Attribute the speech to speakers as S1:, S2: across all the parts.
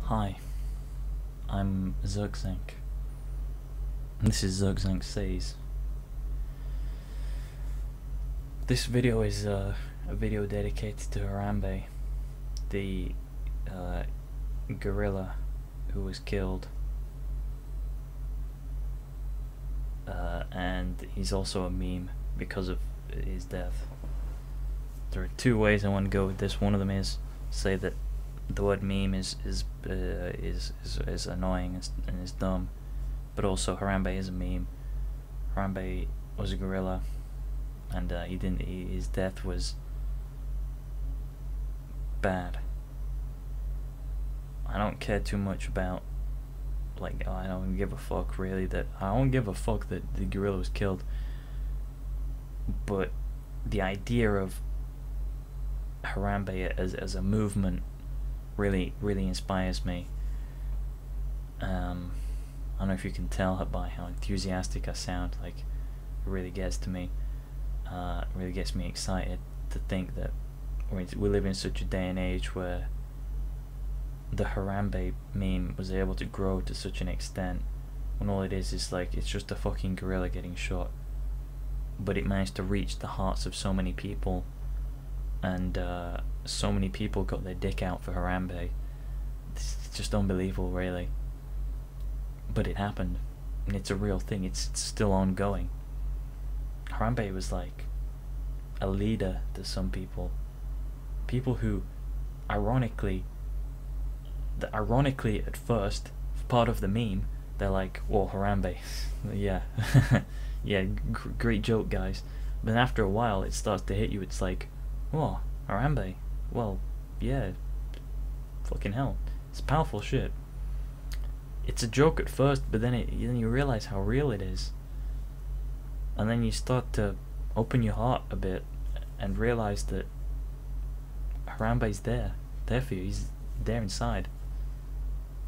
S1: Hi, I'm Zirkzank. This is Zirkzank Says. This video is a video dedicated to Harambe, the gorilla who was killed, and he's also a meme because of his death. There are two ways I want to go with this. One of them is say that the word meme is annoying and is dumb, but also Harambe is a meme. Harambe was a gorilla, and his death was bad. I don't care too much about, like, I don't give a fuck really that I don't give a fuck that the gorilla was killed, but the idea of Harambe as a movement really inspires me. I don't know if you can tell by how enthusiastic I sound. Like, it really gets to me. It really gets me excited to think that we live in such a day and age where the Harambe meme was able to grow to such an extent, when all it is like, it's just a fucking gorilla getting shot, but it managed to reach the hearts of so many people, and so many people got their dick out for Harambe. It's just unbelievable, really. But it happened, and it's a real thing. It's still ongoing. Harambe was like a leader to some people who ironically at first, part of the meme, they're like, "Oh, Harambe, yeah, yeah, great joke, guys." But then after a while, it starts to hit you. It's like, "Oh, Harambe, well, yeah, fucking hell, it's powerful shit." It's a joke at first, but then you realize how real it is, and then you start to open your heart a bit and realize that Harambe's there for you. He's there inside,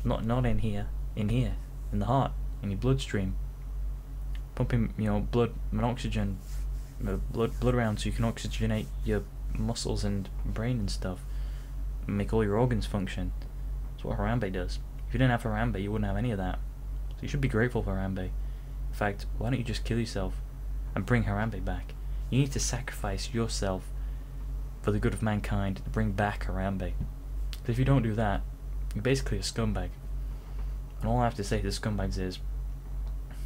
S1: not in here, in the heart, in your bloodstream, pumping blood and oxygen, blood around so you can oxygenate your muscles and brain and stuff, and make all your organs function. That's what Harambe does. If you didn't have Harambe, you wouldn't have any of that. So you should be grateful for Harambe. In fact, why don't you just kill yourself and bring Harambe back? You need to sacrifice yourself for the good of mankind to bring back Harambe. Because if you don't do that, you're basically a scumbag. And all I have to say to the scumbags is,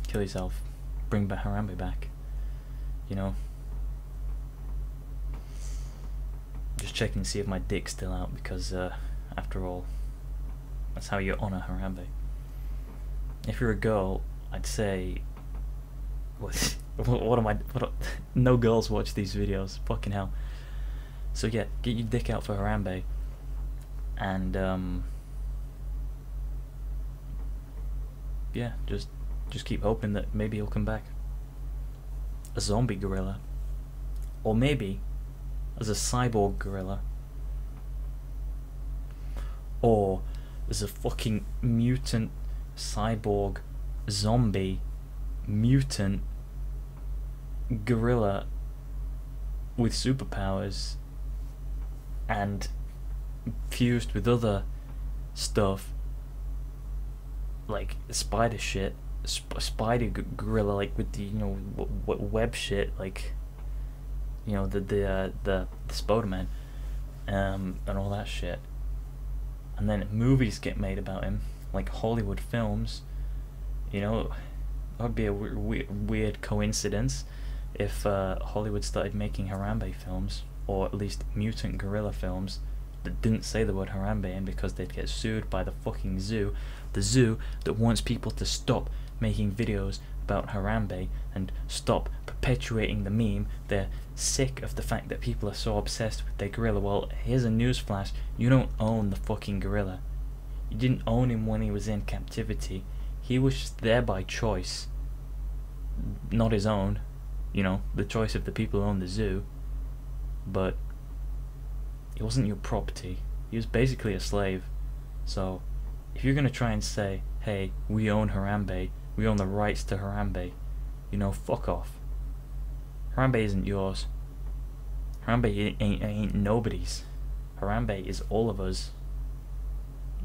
S1: kill yourself, bring back Harambe back. You know? Just checking to see if my dick's still out, because after all, that's how you honor Harambe. If you're a girl, I'd say, no girls watch these videos, fucking hell. So yeah, get your dick out for Harambe, and yeah, just keep hoping that maybe he'll come back, a zombie gorilla, or maybe as a cyborg gorilla, or as a fucking mutant cyborg zombie mutant gorilla with superpowers and fused with other stuff like spider shit, spider gorilla, like with the web shit, like the Spider-Man, and all that shit. And then movies get made about him, like Hollywood films. That would be a weird coincidence if Hollywood started making Harambe films, or at least mutant gorilla films, that didn't say the word Harambe in, because they'd get sued by the fucking zoo. The zoo that wants people to stop making videos about Harambe and stop perpetuating the meme. They're sick of the fact that people are so obsessed with their gorilla. Well, here's a newsflash: you don't own the fucking gorilla. You didn't own him when he was in captivity. He was just there by choice, not his own. The choice of the people who own the zoo. But he wasn't your property. He was basically a slave. So if you're gonna try and say, "Hey, we own Harambe, we own the rights to Harambe," fuck off. Harambe isn't yours. Harambe ain't nobody's. Harambe is all of us.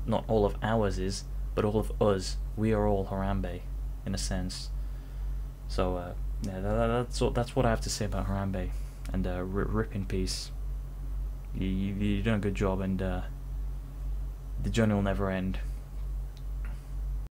S1: not all of ours is, but all of us. We are all Harambe, in a sense. So yeah, that's what I have to say about Harambe. And rip in peace. You've done a good job, and the journey will never end.